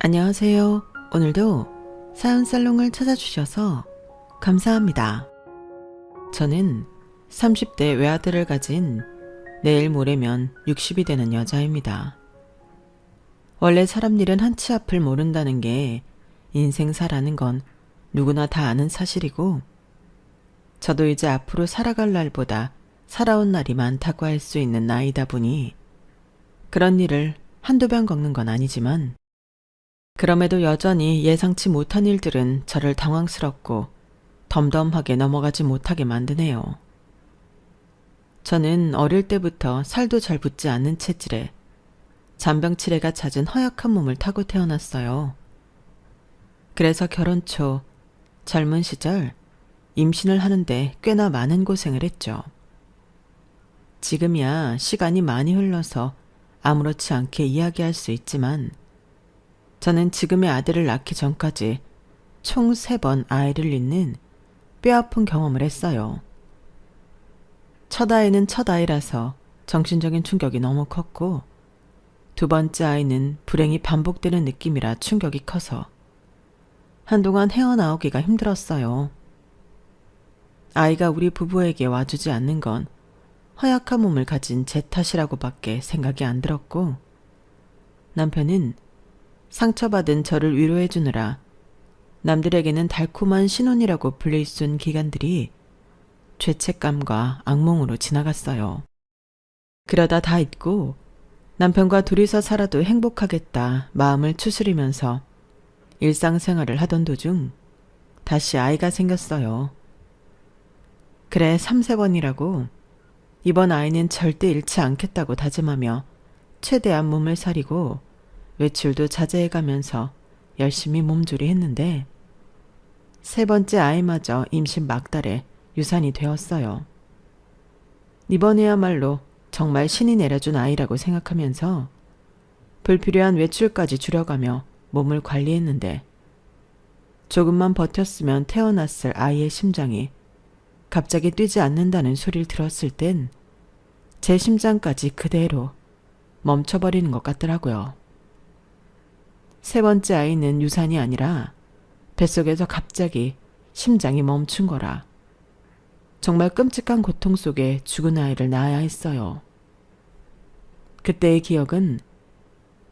안녕하세요. 오늘도 사연살롱을 찾아주셔서 감사합니다. 저는 30대 외아들을 가진 내일 모레면 60이 되는 여자입니다. 원래 사람 일은 한치 앞을 모른다는 게 인생사라는 건 누구나 다 아는 사실이고, 저도 이제 앞으로 살아갈 날보다 살아온 날이 많다고 할 수 있는 나이다 보니 그런 일을 한두 번 겪는 건 아니지만, 그럼에도 여전히 예상치 못한 일들은 저를 당황스럽고 덤덤하게 넘어가지 못하게 만드네요. 저는 어릴 때부터 살도 잘 붙지 않는 체질에 잔병치레가 잦은 허약한 몸을 타고 태어났어요. 그래서 결혼 초 젊은 시절 임신을 하는데 꽤나 많은 고생을 했죠. 지금이야 시간이 많이 흘러서 아무렇지 않게 이야기할 수 있지만, 저는 지금의 아들을 낳기 전까지 총 3번 아이를 낳는 뼈아픈 경험을 했어요. 첫 아이는 첫 아이라서 정신적인 충격이 너무 컸고, 두 번째 아이는 불행이 반복되는 느낌이라 충격이 커서 한동안 헤어나오기가 힘들었어요. 아이가 우리 부부에게 와주지 않는 건 허약한 몸을 가진 제 탓이라고밖에 생각이 안 들었고, 남편은 상처받은 저를 위로해 주느라 남들에게는 달콤한 신혼이라고 불릴 수 있는 기간들이 죄책감과 악몽으로 지나갔어요. 그러다 다 잊고 남편과 둘이서 살아도 행복하겠다 마음을 추스리면서 일상생활을 하던 도중 다시 아이가 생겼어요. 그래 3-4번이라고 이번 아이는 절대 잃지 않겠다고 다짐하며 최대한 몸을 사리고 외출도 자제해가면서 열심히 몸조리했는데, 3번째 아이마저 임신 막달에 유산이 되었어요. 이번에야말로 정말 신이 내려준 아이라고 생각하면서 불필요한 외출까지 줄여가며 몸을 관리했는데, 조금만 버텼으면 태어났을 아이의 심장이 갑자기 뛰지 않는다는 소리를 들었을 땐 제 심장까지 그대로 멈춰버리는 것 같더라고요. 3번째 아이는 유산이 아니라 뱃속에서 갑자기 심장이 멈춘 거라. 정말 끔찍한 고통 속에 죽은 아이를 낳아야 했어요. 그때의 기억은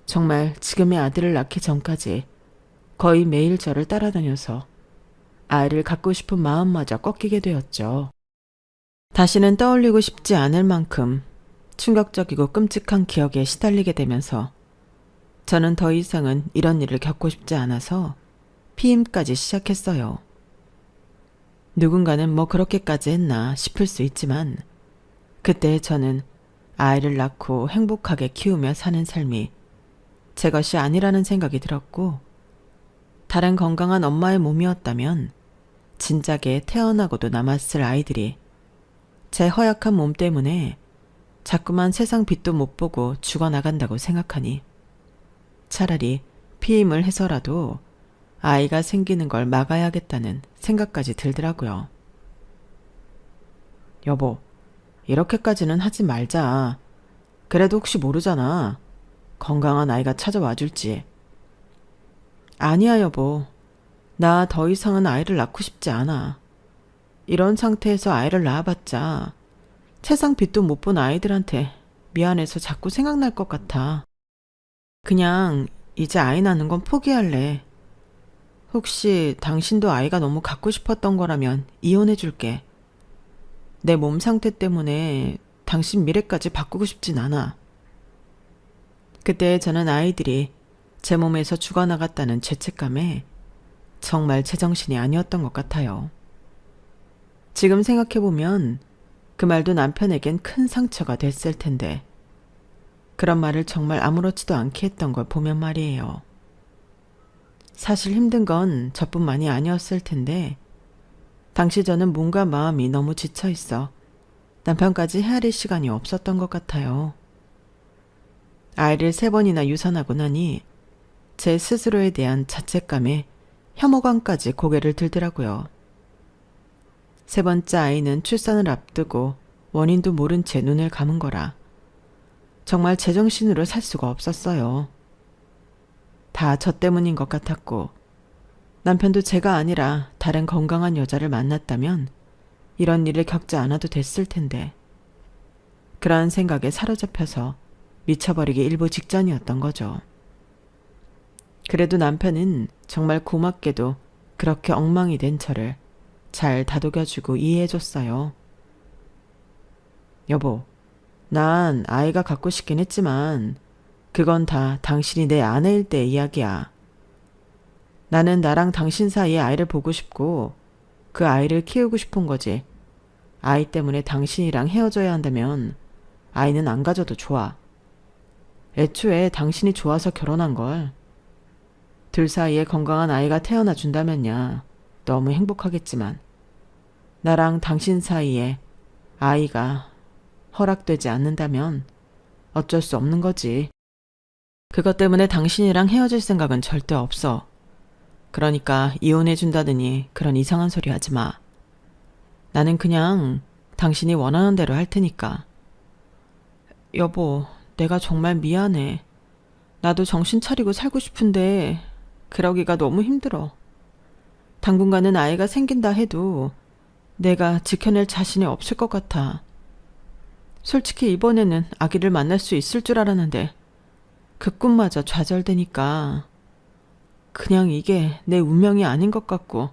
정말 지금의 아들을 낳기 전까지 거의 매일 저를 따라다녀서 아이를 갖고 싶은 마음마저 꺾이게 되었죠. 다시는 떠올리고 싶지 않을 만큼 충격적이고 끔찍한 기억에 시달리게 되면서 저는 더 이상은 이런 일을 겪고 싶지 않아서 피임까지 시작했어요. 누군가는 뭐 그렇게까지 했나 싶을 수 있지만, 그때 저는 아이를 낳고 행복하게 키우며 사는 삶이 제 것이 아니라는 생각이 들었고, 다른 건강한 엄마의 몸이었다면 진작에 태어나고도 남았을 아이들이 제 허약한 몸 때문에 자꾸만 세상 빛도 못 보고 죽어나간다고 생각하니 차라리 피임을 해서라도 아이가 생기는 걸 막아야겠다는 생각까지 들더라고요. 여보, 이렇게까지는 하지 말자. 그래도 혹시 모르잖아. 건강한 아이가 찾아와 줄지. 아니야 여보. 나 더 이상은 아이를 낳고 싶지 않아. 이런 상태에서 아이를 낳아봤자 세상 빛도 못 본 아이들한테 미안해서 자꾸 생각날 것 같아. 그냥 이제 아이 낳는 건 포기할래. 혹시 당신도 아이가 너무 갖고 싶었던 거라면 이혼해 줄게. 내 몸 상태 때문에 당신 미래까지 바꾸고 싶진 않아. 그때 저는 아이들이 제 몸에서 죽어나갔다는 죄책감에 정말 제정신이 아니었던 것 같아요. 지금 생각해보면 그 말도 남편에겐 큰 상처가 됐을 텐데, 그런 말을 정말 아무렇지도 않게 했던 걸 보면 말이에요. 사실 힘든 건 저뿐만이 아니었을 텐데, 당시 저는 몸과 마음이 너무 지쳐 있어 남편까지 헤아릴 시간이 없었던 것 같아요. 아이를 3번이나 유산하고 나니 제 스스로에 대한 자책감에 혐오감까지 고개를 들더라고요. 3번째 아이는 출산을 앞두고 원인도 모른 채 눈을 감은 거라 정말 제정신으로 살 수가 없었어요. 다 저 때문인 것 같았고, 남편도 제가 아니라 다른 건강한 여자를 만났다면 이런 일을 겪지 않아도 됐을 텐데, 그러한 생각에 사로잡혀서 미쳐버리기 일보 직전이었던 거죠. 그래도 남편은 정말 고맙게도 그렇게 엉망이 된 저를 잘 다독여주고 이해해줬어요. 여보, 난 아이가 갖고 싶긴 했지만 그건 다 당신이 내 아내일 때의 이야기야. 나는 나랑 당신 사이에 아이를 보고 싶고 그 아이를 키우고 싶은 거지. 아이 때문에 당신이랑 헤어져야 한다면 아이는 안 가져도 좋아. 애초에 당신이 좋아서 결혼한 걸. 둘 사이에 건강한 아이가 태어나 준다면야 너무 행복하겠지만 나랑 당신 사이에 아이가 허락되지 않는다면 어쩔 수 없는 거지. 그것 때문에 당신이랑 헤어질 생각은 절대 없어. 그러니까 이혼해 준다더니 그런 이상한 소리 하지 마. 나는 그냥 당신이 원하는 대로 할 테니까. 여보, 내가 정말 미안해. 나도 정신 차리고 살고 싶은데 그러기가 너무 힘들어. 당분간은 아이가 생긴다 해도 내가 지켜낼 자신이 없을 것 같아. 솔직히 이번에는 아기를 만날 수 있을 줄 알았는데 그 꿈마저 좌절되니까 그냥 이게 내 운명이 아닌 것 같고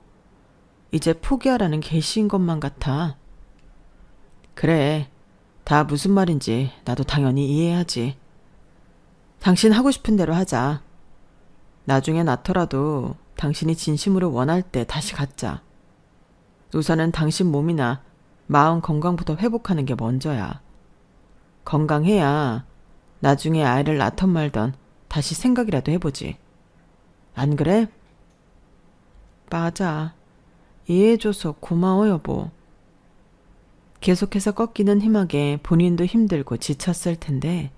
이제 포기하라는 계시인 것만 같아. 그래, 다 무슨 말인지 나도 당연히 이해하지. 당신 하고 싶은 대로 하자. 나중에 낳더라도 당신이 진심으로 원할 때 다시 갖자. 우선은 당신 몸이나 마음 건강부터 회복하는 게 먼저야. 건강해야 나중에 아이를 낳던 말던 다시 생각이라도 해보지. 안 그래? 맞아. 이해해줘서 고마워 여보. 계속해서 꺾이는 희망에 본인도 힘들고 지쳤을 텐데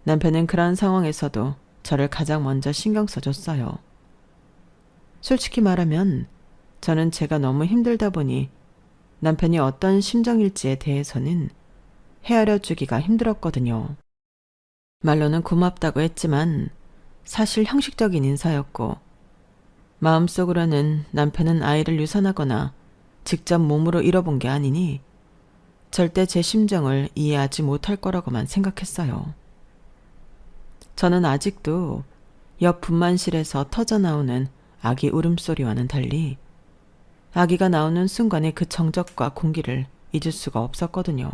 남편은 그런 상황에서도 저를 가장 먼저 신경 써줬어요. 솔직히 말하면 저는 제가 너무 힘들다 보니 남편이 어떤 심정일지에 대해서는 헤아려 주기가 힘들었거든요. 말로는 고맙다고 했지만 사실 형식적인 인사였고 마음속으로는 남편은 아이를 유산하거나 직접 몸으로 잃어본 게 아니니 절대 제 심정을 이해하지 못할 거라고만 생각했어요. 저는 아직도 옆 분만실에서 터져나오는 아기 울음소리와는 달리 아기가 나오는 순간의 그 정적과 공기를 잊을 수가 없었거든요.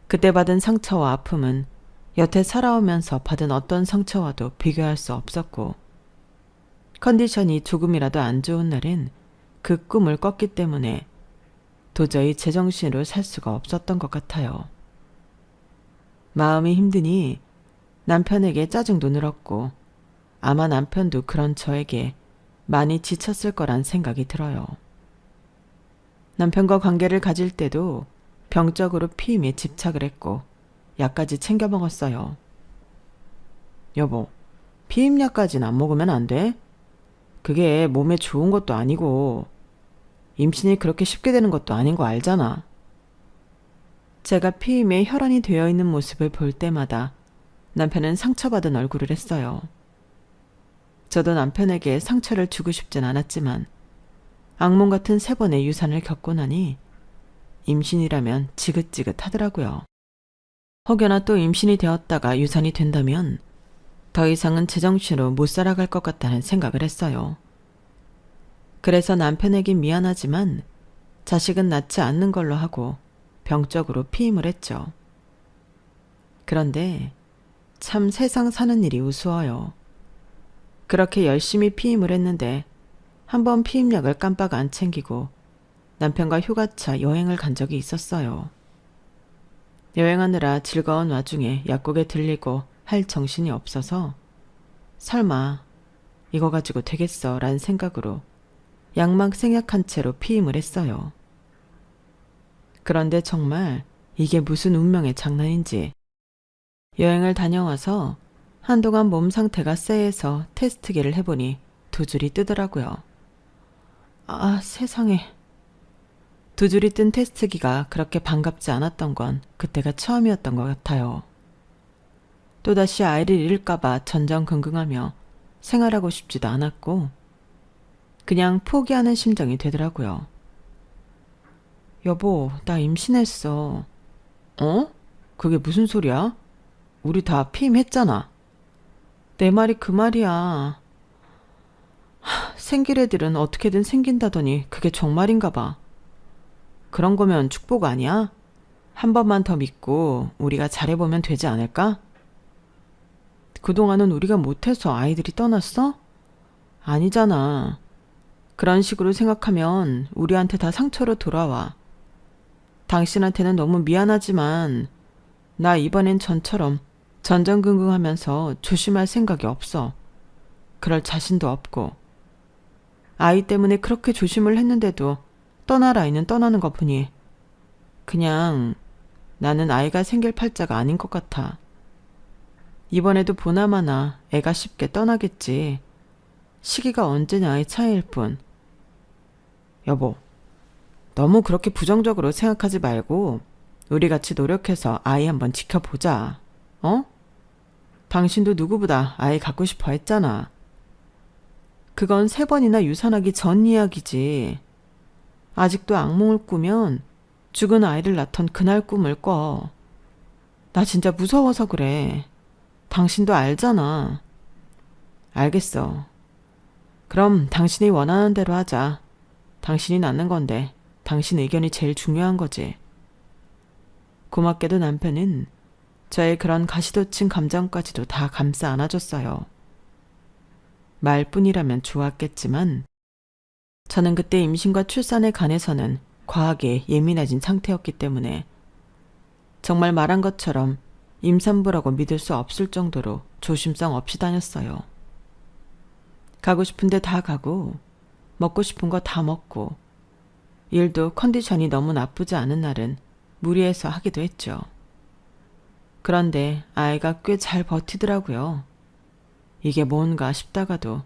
그때 받은 상처와 아픔은 여태 살아오면서 받은 어떤 상처와도 비교할 수 없었고 컨디션이 조금이라도 안 좋은 날엔 그 꿈을 꿨기 때문에 도저히 제정신으로 살 수가 없었던 것 같아요. 마음이 힘드니 남편에게 짜증도 늘었고 아마 남편도 그런 저에게 많이 지쳤을 거란 생각이 들어요. 남편과 관계를 가질 때도 병적으로 피임에 집착을 했고 약까지 챙겨 먹었어요. 여보, 피임약까지는 안 먹으면 안 돼? 그게 몸에 좋은 것도 아니고 임신이 그렇게 쉽게 되는 것도 아닌 거 알잖아. 제가 피임에 혈안이 되어 있는 모습을 볼 때마다 남편은 상처받은 얼굴을 했어요. 저도 남편에게 상처를 주고 싶진 않았지만 악몽 같은 3번의 유산을 겪고 나니 임신이라면 지긋지긋하더라고요. 혹여나 또 임신이 되었다가 유산이 된다면 더 이상은 제정신으로 못 살아갈 것 같다는 생각을 했어요. 그래서 남편에게 미안하지만 자식은 낳지 않는 걸로 하고 병적으로 피임을 했죠. 그런데 참 세상 사는 일이 우스워요. 그렇게 열심히 피임을 했는데 한번 피임약을 깜빡 안 챙기고 남편과 휴가차 여행을 간 적이 있었어요. 여행하느라 즐거운 와중에 약국에 들리고 할 정신이 없어서 설마 이거 가지고 되겠어 라는 생각으로 약막 생략한 채로 피임을 했어요. 그런데 정말 이게 무슨 운명의 장난인지 여행을 다녀와서 한동안 몸 상태가 쎄해서 테스트기를 해보니 2줄이 뜨더라고요. 아, 세상에. 2줄이 뜬 테스트기가 그렇게 반갑지 않았던 건 그때가 처음이었던 것 같아요. 또다시 아이를 잃을까봐 전전긍긍하며 생활하고 싶지도 않았고 그냥 포기하는 심정이 되더라고요. 여보, 나 임신했어. 어? 그게 무슨 소리야? 우리 다 피임했잖아. 내 말이 그 말이야. 생길 애들은 어떻게든 생긴다더니 그게 정말인가 봐. 그런 거면 축복 아니야? 한 번만 더 믿고 우리가 잘해보면 되지 않을까? 그동안은 우리가 못해서 아이들이 떠났어? 아니잖아. 그런 식으로 생각하면 우리한테 다 상처로 돌아와. 당신한테는 너무 미안하지만 나 이번엔 전처럼 전전긍긍하면서 조심할 생각이 없어. 그럴 자신도 없고. 아이 때문에 그렇게 조심을 했는데도 떠날 아이는 떠나는 것 보니 그냥 나는 아이가 생길 팔자가 아닌 것 같아. 이번에도 보나마나 애가 쉽게 떠나겠지. 시기가 언제냐의 차이일 뿐. 여보, 너무 그렇게 부정적으로 생각하지 말고 우리 같이 노력해서 아이 한번 지켜보자. 어? 당신도 누구보다 아이 갖고 싶어 했잖아. 그건 3번이나 유산하기 전 이야기지. 아직도 악몽을 꾸면 죽은 아이를 낳던 그날 꿈을 꿔. 나 진짜 무서워서 그래. 당신도 알잖아. 알겠어. 그럼 당신이 원하는 대로 하자. 당신이 낳는 건데 당신 의견이 제일 중요한 거지. 고맙게도 남편은 저의 그런 가시돋친 감정까지도 다 감싸 안아줬어요. 말뿐이라면 좋았겠지만 저는 그때 임신과 출산에 관해서는 과하게 예민해진 상태였기 때문에 정말 말한 것처럼 임산부라고 믿을 수 없을 정도로 조심성 없이 다녔어요. 가고 싶은데 다 가고 먹고 싶은 거 다 먹고 일도 컨디션이 너무 나쁘지 않은 날은 무리해서 하기도 했죠. 그런데 아이가 꽤 잘 버티더라고요. 이게 뭔가 싶다가도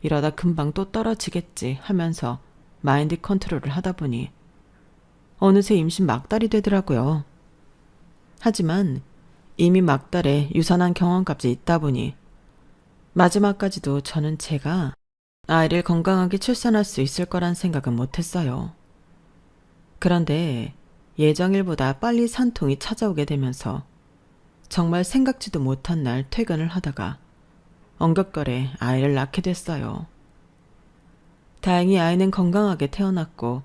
이러다 금방 또 떨어지겠지 하면서 마인드 컨트롤을 하다 보니 어느새 임신 막달이 되더라고요. 하지만 이미 막달에 유산한 경험까지 있다 보니 마지막까지도 저는 제가 아이를 건강하게 출산할 수 있을 거란 생각은 못했어요. 그런데 예정일보다 빨리 산통이 찾아오게 되면서 정말 생각지도 못한 날 퇴근을 하다가 엉겁결에 아이를 낳게 됐어요. 다행히 아이는 건강하게 태어났고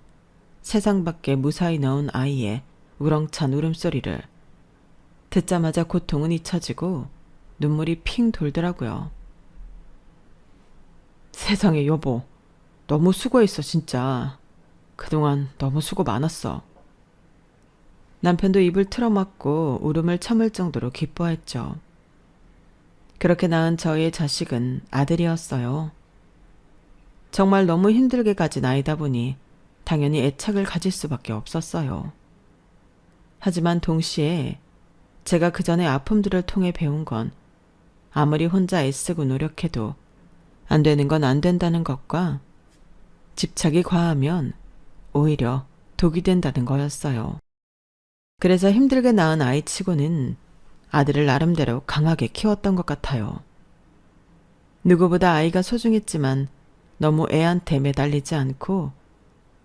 세상 밖에 무사히 넣은 아이의 우렁찬 울음소리를 듣자마자 고통은 잊혀지고 눈물이 핑 돌더라고요. 세상에 여보, 너무 수고했어 진짜. 그동안 너무 수고 많았어. 남편도 입을 틀어막고 울음을 참을 정도로 기뻐했죠. 그렇게 낳은 저희의 자식은 아들이었어요. 정말 너무 힘들게 가진 아이다 보니 당연히 애착을 가질 수밖에 없었어요. 하지만 동시에 제가 그 전에 아픔들을 통해 배운 건 아무리 혼자 애쓰고 노력해도 안 되는 건 안 된다는 것과 집착이 과하면 오히려 독이 된다는 거였어요. 그래서 힘들게 낳은 아이치고는 아들을 나름대로 강하게 키웠던 것 같아요. 누구보다 아이가 소중했지만 너무 애한테 매달리지 않고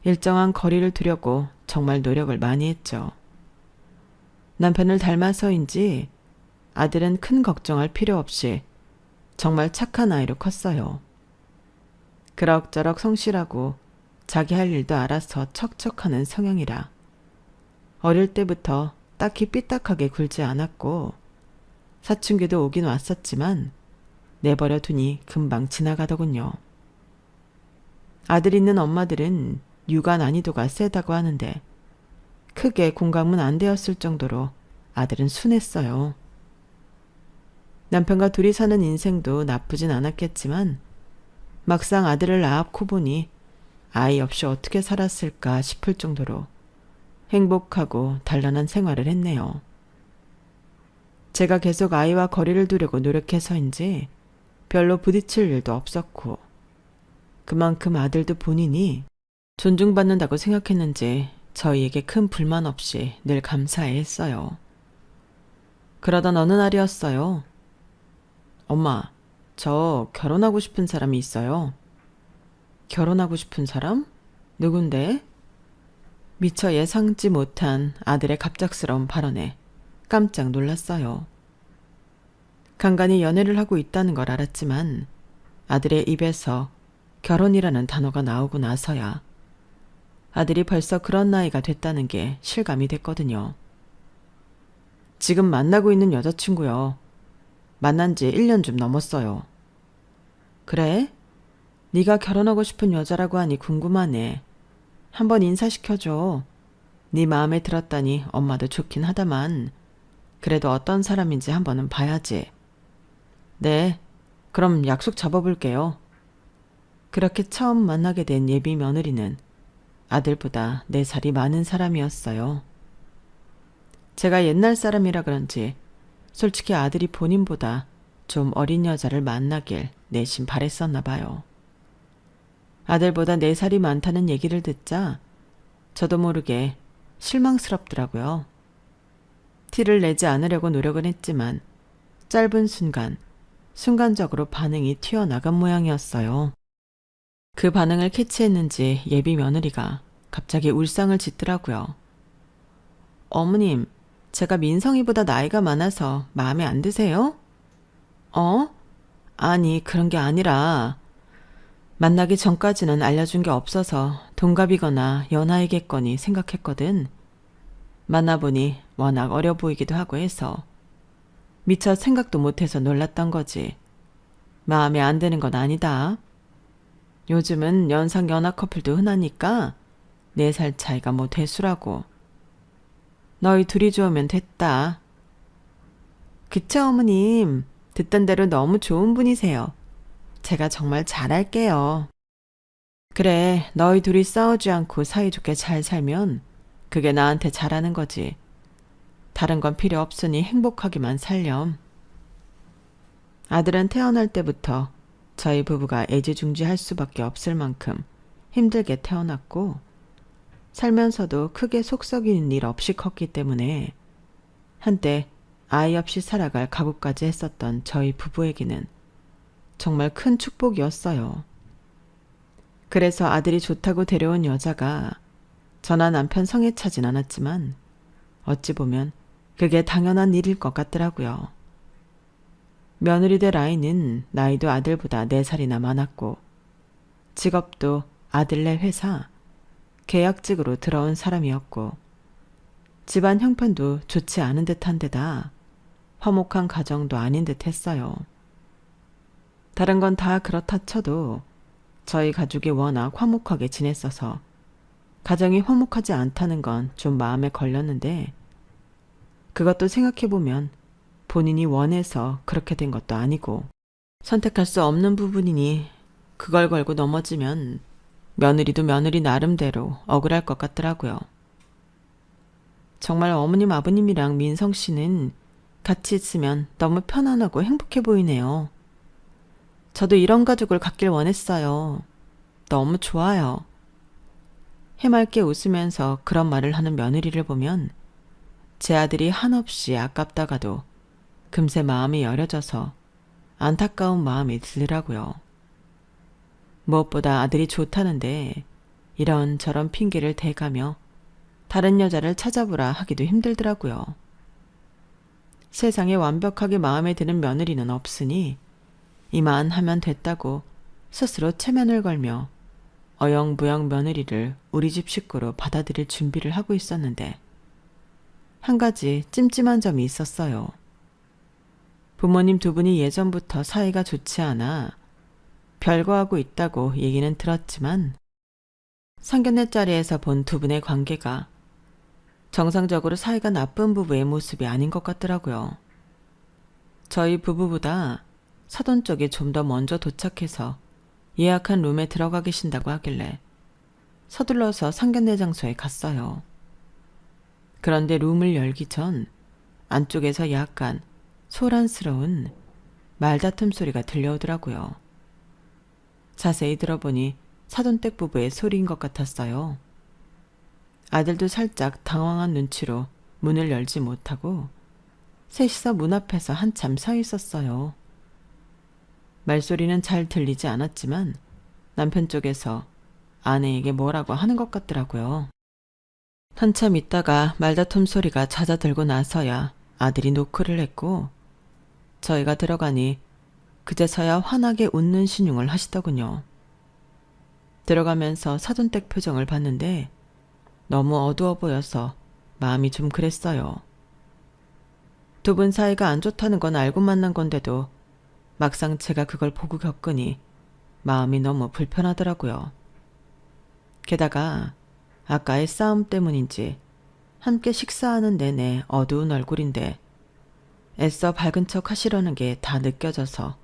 일정한 거리를 두려고 정말 노력을 많이 했죠. 남편을 닮아서인지 아들은 큰 걱정할 필요 없이 정말 착한 아이로 컸어요. 그럭저럭 성실하고 자기 할 일도 알아서 척척하는 성향이라 어릴 때부터 딱히 삐딱하게 굴지 않았고 사춘기도 오긴 왔었지만 내버려 두니 금방 지나가더군요. 아들 있는 엄마들은 육아 난이도가 세다고 하는데 크게 공감은 안 되었을 정도로 아들은 순했어요. 남편과 둘이 사는 인생도 나쁘진 않았겠지만 막상 아들을 낳고 보니 아이 없이 어떻게 살았을까 싶을 정도로 행복하고 단란한 생활을 했네요. 제가 계속 아이와 거리를 두려고 노력해서인지 별로 부딪힐 일도 없었고 그만큼 아들도 본인이 존중받는다고 생각했는지 저희에게 큰 불만 없이 늘 감사해 했어요. 그러던 어느 날이었어요. 엄마, 저 결혼하고 싶은 사람이 있어요. 결혼하고 싶은 사람? 누군데? 미처 예상치 못한 아들의 갑작스러운 발언에 깜짝 놀랐어요. 간간히 연애를 하고 있다는 걸 알았지만 아들의 입에서 결혼이라는 단어가 나오고 나서야 아들이 벌써 그런 나이가 됐다는 게 실감이 됐거든요. 지금 만나고 있는 여자친구요. 만난 지 1년 좀 넘었어요. 그래? 네가 결혼하고 싶은 여자라고 하니 궁금하네. 한번 인사시켜줘. 네 마음에 들었다니 엄마도 좋긴 하다만 그래도 어떤 사람인지 한번은 봐야지. 네, 그럼 약속 잡아볼게요. 그렇게 처음 만나게 된 예비 며느리는 아들보다 4살이 많은 사람이었어요. 제가 옛날 사람이라 그런지 솔직히 아들이 본인보다 좀 어린 여자를 만나길 내심 바랬었나 봐요. 아들보다 4살이 많다는 얘기를 듣자 저도 모르게 실망스럽더라고요. 티를 내지 않으려고 노력은 했지만 짧은 순간적으로 반응이 튀어나간 모양이었어요. 그 반응을 캐치했는지 예비 며느리가 갑자기 울상을 짓더라고요. 어머님, 제가 민성이보다 나이가 많아서 마음에 안 드세요? 어? 아니, 그런 게 아니라 만나기 전까지는 알려준 게 없어서 동갑이거나 연하이겠거니 생각했거든. 만나보니 워낙 어려 보이기도 하고 해서 미처 생각도 못해서 놀랐던 거지. 마음에 안 드는 건 아니다. 요즘은 연상 연하 커플도 흔하니까 4살 차이가 뭐 대수라고. 너희 둘이 좋으면 됐다. 그쵸 어머님. 듣던 대로 너무 좋은 분이세요. 제가 정말 잘할게요. 그래, 너희 둘이 싸우지 않고 사이좋게 잘 살면 그게 나한테 잘하는 거지. 다른 건 필요 없으니 행복하기만 살렴. 아들은 태어날 때부터 저희 부부가 애지중지할 수밖에 없을 만큼 힘들게 태어났고 살면서도 크게 속썩이는 일 없이 컸기 때문에 한때 아이 없이 살아갈 각오까지 했었던 저희 부부에게는 정말 큰 축복이었어요. 그래서 아들이 좋다고 데려온 여자가 저나 남편 성에 차진 않았지만 어찌 보면 그게 당연한 일일 것 같더라고요. 며느리 될 아이는 나이도 아들보다 4살이나 많았고 직업도 아들네 회사 계약직으로 들어온 사람이었고 집안 형편도 좋지 않은 듯한 데다 화목한 가정도 아닌 듯 했어요. 다른 건 다 그렇다 쳐도 저희 가족이 워낙 화목하게 지냈어서 가정이 화목하지 않다는 건 좀 마음에 걸렸는데 그것도 생각해보면 본인이 원해서 그렇게 된 것도 아니고 선택할 수 없는 부분이니 그걸 걸고 넘어지면 며느리도 며느리 나름대로 억울할 것 같더라고요. 정말 어머님 아버님이랑 민성 씨는 같이 있으면 너무 편안하고 행복해 보이네요. 저도 이런 가족을 갖길 원했어요. 너무 좋아요. 해맑게 웃으면서 그런 말을 하는 며느리를 보면 제 아들이 한없이 아깝다가도 금세 마음이 여려져서 안타까운 마음이 들더라고요. 무엇보다 아들이 좋다는데 이런저런 핑계를 대가며 다른 여자를 찾아보라 하기도 힘들더라고요. 세상에 완벽하게 마음에 드는 며느리는 없으니 이만하면 됐다고 스스로 체면을 걸며 어영부영 며느리를 우리 집 식구로 받아들일 준비를 하고 있었는데 한 가지 찜찜한 점이 있었어요. 부모님 2분이 예전부터 사이가 좋지 않아 별거하고 있다고 얘기는 들었지만 상견례 자리에서 본 2분의 관계가 정상적으로 사이가 나쁜 부부의 모습이 아닌 것 같더라고요. 저희 부부보다 사돈 쪽이 좀 더 먼저 도착해서 예약한 룸에 들어가 계신다고 하길래 서둘러서 상견례 장소에 갔어요. 그런데 룸을 열기 전 안쪽에서 약간 소란스러운 말다툼 소리가 들려오더라고요. 자세히 들어보니 사돈댁 부부의 소리인 것 같았어요. 아들도 살짝 당황한 눈치로 문을 열지 못하고 셋이서 문 앞에서 한참 서 있었어요. 말소리는 잘 들리지 않았지만 남편 쪽에서 아내에게 뭐라고 하는 것 같더라고요. 한참 있다가 말다툼 소리가 잦아들고 나서야 아들이 노크를 했고 저희가 들어가니 그제서야 환하게 웃는 신용을 하시더군요. 들어가면서 사돈댁 표정을 봤는데 너무 어두워 보여서 마음이 좀 그랬어요. 두 분 사이가 안 좋다는 건 알고 만난 건데도 막상 제가 그걸 보고 겪으니 마음이 너무 불편하더라고요. 게다가 아까의 싸움 때문인지 함께 식사하는 내내 어두운 얼굴인데 애써 밝은 척 하시려는 게 다 느껴져서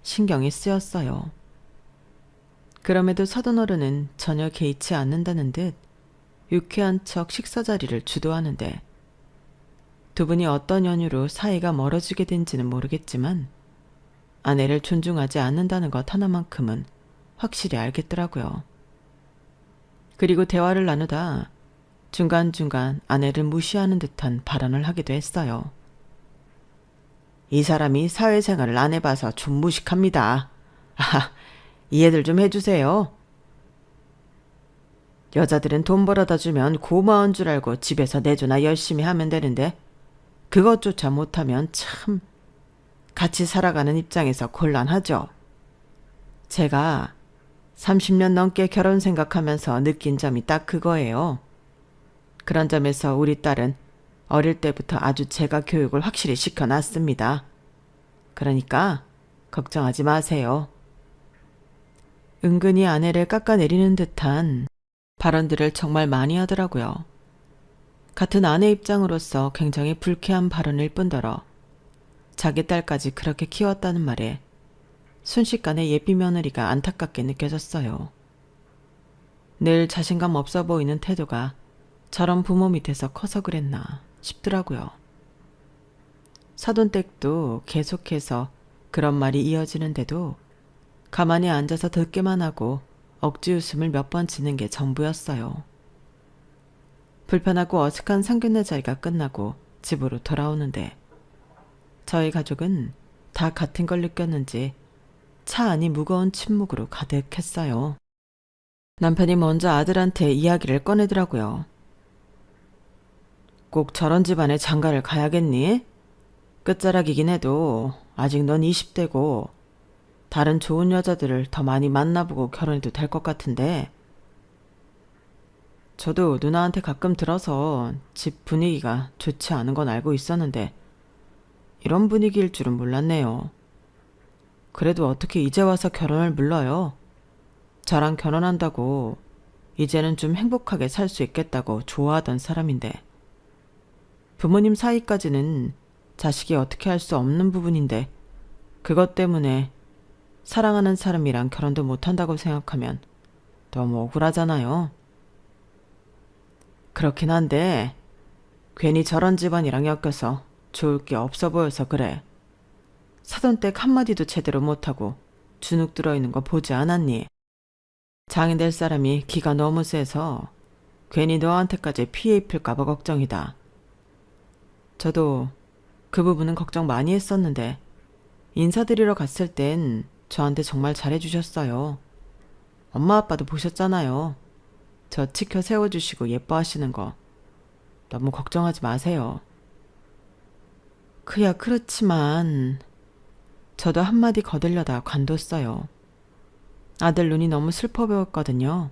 신경이 쓰였어요. 그럼에도 사돈어른은 전혀 개의치 않는다는 듯 유쾌한 척 식사 자리를 주도하는데 두 분이 어떤 연유로 사이가 멀어지게 된지는 모르겠지만 아내를 존중하지 않는다는 것 하나만큼은 확실히 알겠더라고요. 그리고 대화를 나누다 중간중간 아내를 무시하는 듯한 발언을 하기도 했어요. 이 사람이 사회생활을 안 해봐서 좀 무식합니다. 아, 이해들 좀 해주세요. 여자들은 돈 벌어다 주면 고마운 줄 알고 집에서 내조나 열심히 하면 되는데 그것조차 못하면 참 같이 살아가는 입장에서 곤란하죠. 제가 30년 넘게 결혼 생각하면서 느낀 점이 딱 그거예요. 그런 점에서 우리 딸은 어릴 때부터 아주 제가 교육을 확실히 시켜놨습니다. 그러니까 걱정하지 마세요. 은근히 아내를 깎아내리는 듯한 발언들을 정말 많이 하더라고요. 같은 아내 입장으로서 굉장히 불쾌한 발언일 뿐더러 자기 딸까지 그렇게 키웠다는 말에 순식간에 예비 며느리가 안타깝게 느껴졌어요. 늘 자신감 없어 보이는 태도가 저런 부모 밑에서 커서 그랬나 싶더라고요. 사돈댁도 계속해서 그런 말이 이어지는데도 가만히 앉아서 듣기만 하고 억지 웃음을 몇 번 지는 게 전부였어요. 불편하고 어색한 상견례 자리가 끝나고 집으로 돌아오는데 저희 가족은 다 같은 걸 느꼈는지 차 안이 무거운 침묵으로 가득했어요. 남편이 먼저 아들한테 이야기를 꺼내더라고요. 꼭 저런 집안에 장가를 가야겠니? 끝자락이긴 해도 아직 넌 20대고 다른 좋은 여자들을 더 많이 만나보고 결혼해도 될 것 같은데 저도 누나한테 가끔 들어서 집 분위기가 좋지 않은 건 알고 있었는데 이런 분위기일 줄은 몰랐네요. 그래도 어떻게 이제 와서 결혼을 물러요? 저랑 결혼한다고 이제는 좀 행복하게 살 수 있겠다고 좋아하던 사람인데 부모님 사이까지는 자식이 어떻게 할 수 없는 부분인데 그것 때문에 사랑하는 사람이랑 결혼도 못한다고 생각하면 너무 억울하잖아요. 그렇긴 한데 괜히 저런 집안이랑 엮여서 좋을 게 없어 보여서 그래. 사돈댁 한마디도 제대로 못하고 주눅 들어있는 거 보지 않았니? 장인 될 사람이 기가 너무 세서 괜히 너한테까지 피해 입힐까 봐 걱정이다. 저도 그 부분은 걱정 많이 했었는데 인사드리러 갔을 땐 저한테 정말 잘해주셨어요. 엄마 아빠도 보셨잖아요. 저 치켜 세워주시고 예뻐하시는 거. 너무 걱정하지 마세요. 그야 그렇지만 저도 한마디 거들려다 관뒀어요. 아들 눈이 너무 슬퍼 보였거든요.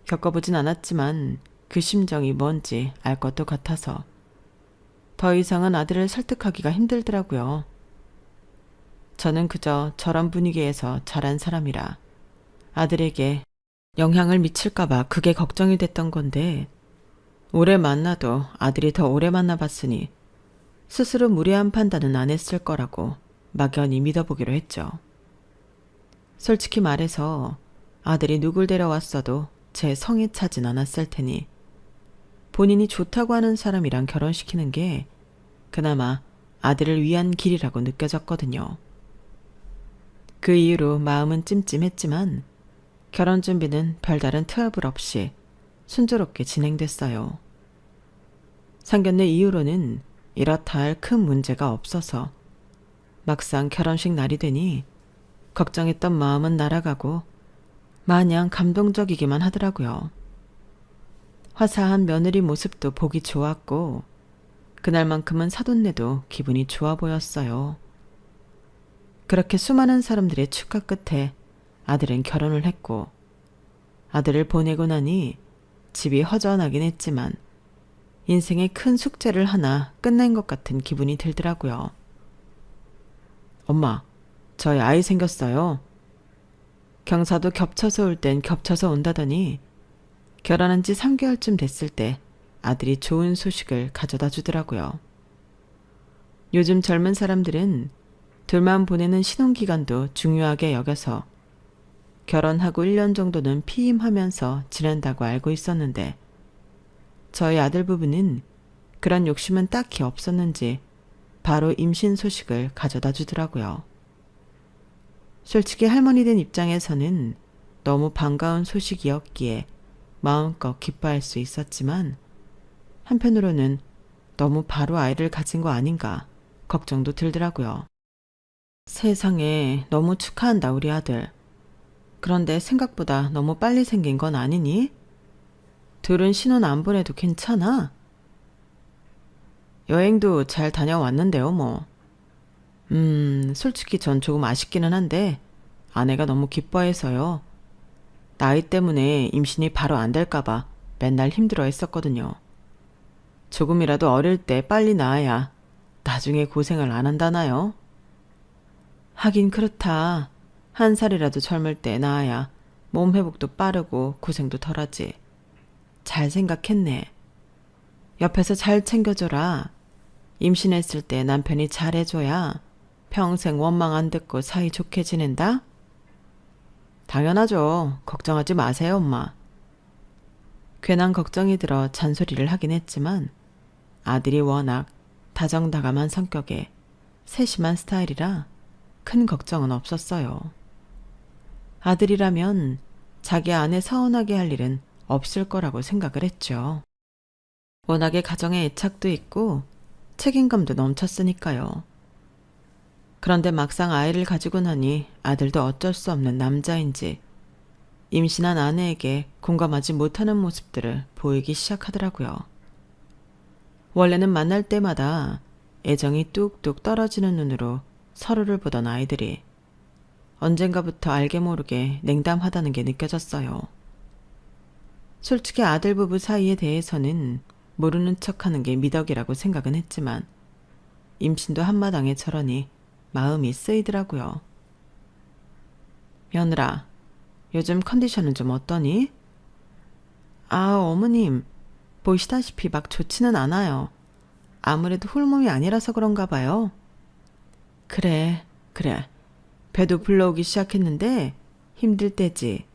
겪어보진 않았지만 그 심정이 뭔지 알 것도 같아서 더 이상은 아들을 설득하기가 힘들더라고요. 저는 그저 저런 분위기에서 자란 사람이라 아들에게 영향을 미칠까봐 그게 걱정이 됐던 건데 오래 만나도 아들이 더 오래 만나봤으니 스스로 무례한 판단은 안 했을 거라고 막연히 믿어보기로 했죠. 솔직히 말해서 아들이 누굴 데려왔어도 제 성에 차진 않았을 테니 본인이 좋다고 하는 사람이랑 결혼시키는 게 그나마 아들을 위한 길이라고 느껴졌거든요. 그 이후로 마음은 찜찜했지만 결혼 준비는 별다른 트러블 없이 순조롭게 진행됐어요. 상견례 이후로는 이렇다 할 큰 문제가 없어서 막상 결혼식 날이 되니 걱정했던 마음은 날아가고 마냥 감동적이기만 하더라고요. 화사한 며느리 모습도 보기 좋았고 그날만큼은 사돈네도 기분이 좋아 보였어요. 그렇게 수많은 사람들의 축하 끝에 아들은 결혼을 했고 아들을 보내고 나니 집이 허전하긴 했지만 인생의 큰 숙제를 하나 끝낸 것 같은 기분이 들더라고요. 엄마, 저희 아이 생겼어요. 경사도 겹쳐서 올 땐 겹쳐서 온다더니 결혼한 지 3개월쯤 됐을 때 아들이 좋은 소식을 가져다 주더라고요. 요즘 젊은 사람들은 둘만 보내는 신혼기간도 중요하게 여겨서 결혼하고 1년 정도는 피임하면서 지낸다고 알고 있었는데 저희 아들 부부는 그런 욕심은 딱히 없었는지 바로 임신 소식을 가져다 주더라고요. 솔직히 할머니 된 입장에서는 너무 반가운 소식이었기에 마음껏 기뻐할 수 있었지만 한편으로는 너무 바로 아이를 가진 거 아닌가 걱정도 들더라고요. 세상에 너무 축하한다 우리 아들. 그런데 생각보다 너무 빨리 생긴 건 아니니? 둘은 신혼 안 보내도 괜찮아? 여행도 잘 다녀왔는데요 뭐. 솔직히 전 조금 아쉽기는 한데 아내가 너무 기뻐해서요. 나이 때문에 임신이 바로 안 될까봐 맨날 힘들어 했었거든요. 조금이라도 어릴 때 빨리 낳아야 나중에 고생을 안 한다나요? 하긴 그렇다. 1살이라도 젊을 때 낳아야 몸 회복도 빠르고 고생도 덜하지. 잘 생각했네. 옆에서 잘 챙겨줘라. 임신했을 때 남편이 잘해줘야 평생 원망 안 듣고 사이 좋게 지낸다? 당연하죠. 걱정하지 마세요, 엄마. 괜한 걱정이 들어 잔소리를 하긴 했지만 아들이 워낙 다정다감한 성격에 세심한 스타일이라 큰 걱정은 없었어요. 아들이라면 자기 아내 서운하게 할 일은 없을 거라고 생각을 했죠. 워낙에 가정에 애착도 있고 책임감도 넘쳤으니까요. 그런데 막상 아이를 가지고 나니 아들도 어쩔 수 없는 남자인지 임신한 아내에게 공감하지 못하는 모습들을 보이기 시작하더라고요. 원래는 만날 때마다 애정이 뚝뚝 떨어지는 눈으로 서로를 보던 아이들이 언젠가부터 알게 모르게 냉담하다는 게 느껴졌어요. 솔직히 아들 부부 사이에 대해서는 모르는 척하는 게 미덕이라고 생각은 했지만 임신도 한마당에 저러니 마음이 쓰이더라고요. 며느라, 요즘 컨디션은 좀 어떠니? 어머님, 보시다시피 막 좋지는 않아요. 아무래도 홀몸이 아니라서 그런가 봐요. 그래. 배도 불러오기 시작했는데 힘들 때지.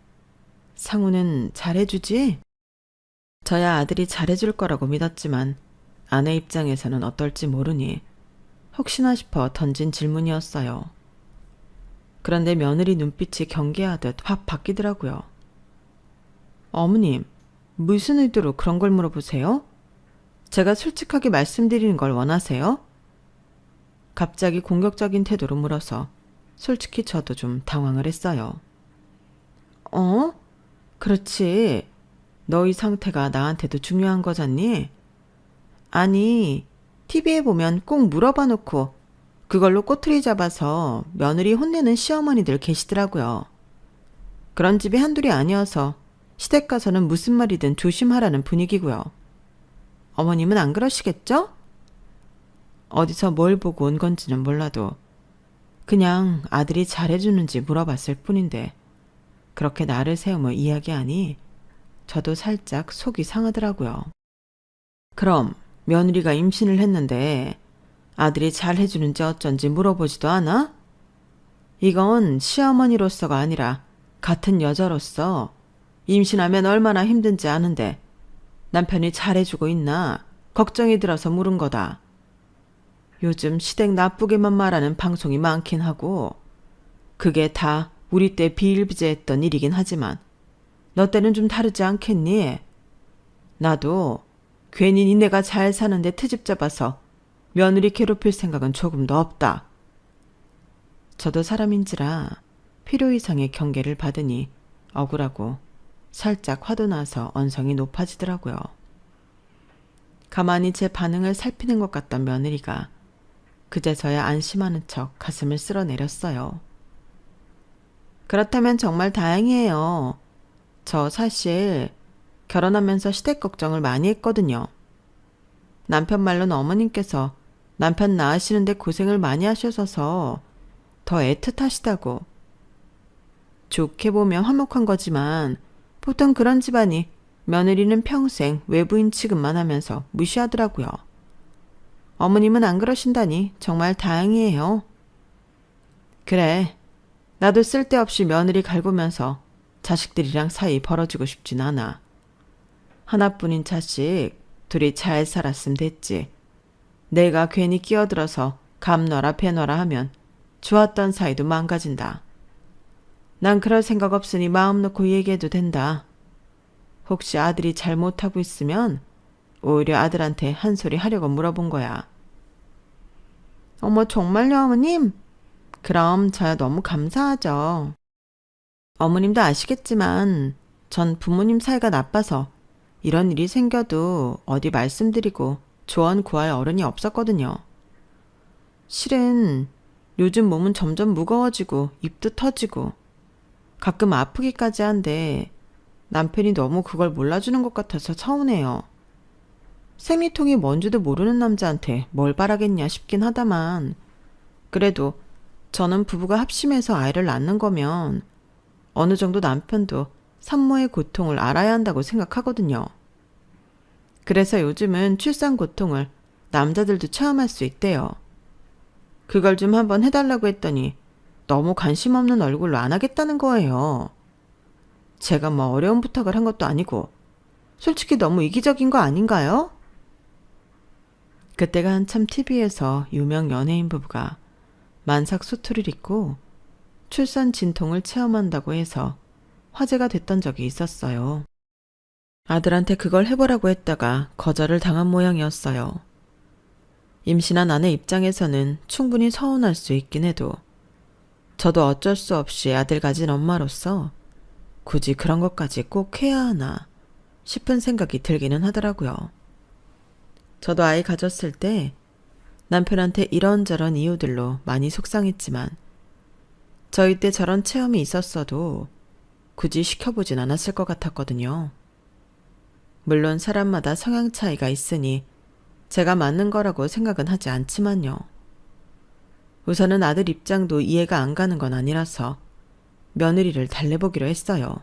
상우는 잘해주지? 저야 아들이 잘해줄 거라고 믿었지만 아내 입장에서는 어떨지 모르니 혹시나 싶어 던진 질문이었어요. 그런데 며느리 눈빛이 경계하듯 확 바뀌더라고요. 어머님, 무슨 의도로 그런 걸 물어보세요? 제가 솔직하게 말씀드리는 걸 원하세요? 갑자기 공격적인 태도로 물어서 솔직히 저도 좀 당황을 했어요. 그렇지. 너희 상태가 나한테도 중요한 거잖니? 아니, TV에 보면 꼭 물어봐 놓고 그걸로 꼬투리 잡아서 며느리 혼내는 시어머니들 계시더라고요. 그런 집이 한둘이 아니어서 시댁 가서는 무슨 말이든 조심하라는 분위기고요. 어머님은 안 그러시겠죠? 어디서 뭘 보고 온 건지는 몰라도 그냥 아들이 잘해주는지 물어봤을 뿐인데 그렇게 나를 세우며 이야기하니 저도 살짝 속이 상하더라고요. 그럼 며느리가 임신을 했는데 아들이 잘해주는지 어쩐지 물어보지도 않아? 이건 시어머니로서가 아니라 같은 여자로서 임신하면 얼마나 힘든지 아는데 남편이 잘해주고 있나 걱정이 들어서 물은 거다. 요즘 시댁 나쁘게만 말하는 방송이 많긴 하고 그게 다 우리 때 비일비재했던 일이긴 하지만 너 때는 좀 다르지 않겠니? 나도 괜히 니네가 잘 사는데 트집 잡아서 며느리 괴롭힐 생각은 조금도 없다. 저도 사람인지라 필요 이상의 경계를 받으니 억울하고 살짝 화도 나서 언성이 높아지더라고요. 가만히 제 반응을 살피는 것 같던 며느리가 그제서야 안심하는 척 가슴을 쓸어내렸어요. 그렇다면 정말 다행이에요. 저 사실 결혼하면서 시댁 걱정을 많이 했거든요. 남편 말로는 어머님께서 남편 낳으시는데 고생을 많이 하셔서 더 애틋하시다고. 좋게 보면 화목한 거지만 보통 그런 집안이 며느리는 평생 외부인 취급만 하면서 무시하더라고요. 어머님은 안 그러신다니 정말 다행이에요. 그래, 나도 쓸데없이 며느리 갈구면서 자식들이랑 사이 벌어지고 싶진 않아. 하나뿐인 자식 둘이 잘 살았으면 됐지. 내가 괜히 끼어들어서 감너라 배너라 하면 좋았던 사이도 망가진다. 난 그럴 생각 없으니 마음 놓고 얘기해도 된다. 혹시 아들이 잘못하고 있으면 오히려 아들한테 한 소리 하려고 물어본 거야. 어머, 정말요, 어머님? 그럼 저야 너무 감사하죠. 어머님도 아시겠지만 전 부모님 사이가 나빠서 이런 일이 생겨도 어디 말씀드리고 조언 구할 어른이 없었거든요. 실은 요즘 몸은 점점 무거워지고 입도 터지고 가끔 아프기까지 한데 남편이 너무 그걸 몰라주는 것 같아서 서운해요. 생리통이 뭔지도 모르는 남자한테 뭘 바라겠냐 싶긴 하다만 그래도 저는 부부가 합심해서 아이를 낳는 거면 어느 정도 남편도 산모의 고통을 알아야 한다고 생각하거든요. 그래서 요즘은 출산 고통을 남자들도 체험할 수 있대요. 그걸 좀 한번 해달라고 했더니 너무 관심 없는 얼굴로 안 하겠다는 거예요. 제가 뭐 어려운 부탁을 한 것도 아니고 솔직히 너무 이기적인 거 아닌가요? 그때가 한참 TV에서 유명 연예인 부부가 만삭 수트를 입고 출산 진통을 체험한다고 해서 화제가 됐던 적이 있었어요. 아들한테 그걸 해보라고 했다가 거절을 당한 모양이었어요. 임신한 아내 입장에서는 충분히 서운할 수 있긴 해도 저도 어쩔 수 없이 아들 가진 엄마로서 굳이 그런 것까지 꼭 해야 하나 싶은 생각이 들기는 하더라고요. 저도 아이 가졌을 때 남편한테 이런저런 이유들로 많이 속상했지만 저희 때 저런 체험이 있었어도 굳이 시켜보진 않았을 것 같았거든요. 물론 사람마다 성향 차이가 있으니 제가 맞는 거라고 생각은 하지 않지만요. 우선은 아들 입장도 이해가 안 가는 건 아니라서 며느리를 달래보기로 했어요.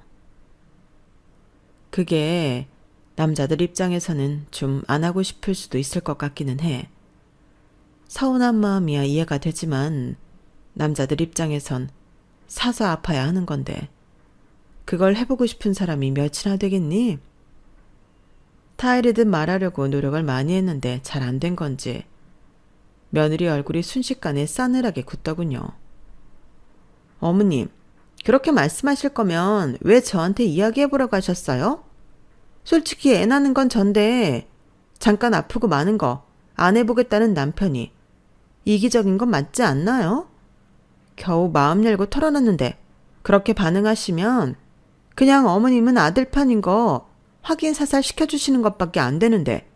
그게 남자들 입장에서는 좀 안 하고 싶을 수도 있을 것 같기는 해. 서운한 마음이야 이해가 되지만 남자들 입장에선 사서 아파야 하는 건데 그걸 해보고 싶은 사람이 몇이나 되겠니? 타이르듯 말하려고 노력을 많이 했는데 잘 안 된 건지 며느리 얼굴이 순식간에 싸늘하게 굳더군요. 어머님, 그렇게 말씀하실 거면 왜 저한테 이야기해보라고 하셨어요? 솔직히 애 낳는 건 전데 잠깐 아프고 마는 거 안 해보겠다는 남편이 이기적인 건 맞지 않나요? 겨우 마음 열고 털어놨는데 그렇게 반응하시면 그냥 어머님은 아들 편인 거 확인 사살 시켜주시는 것밖에 안 되는데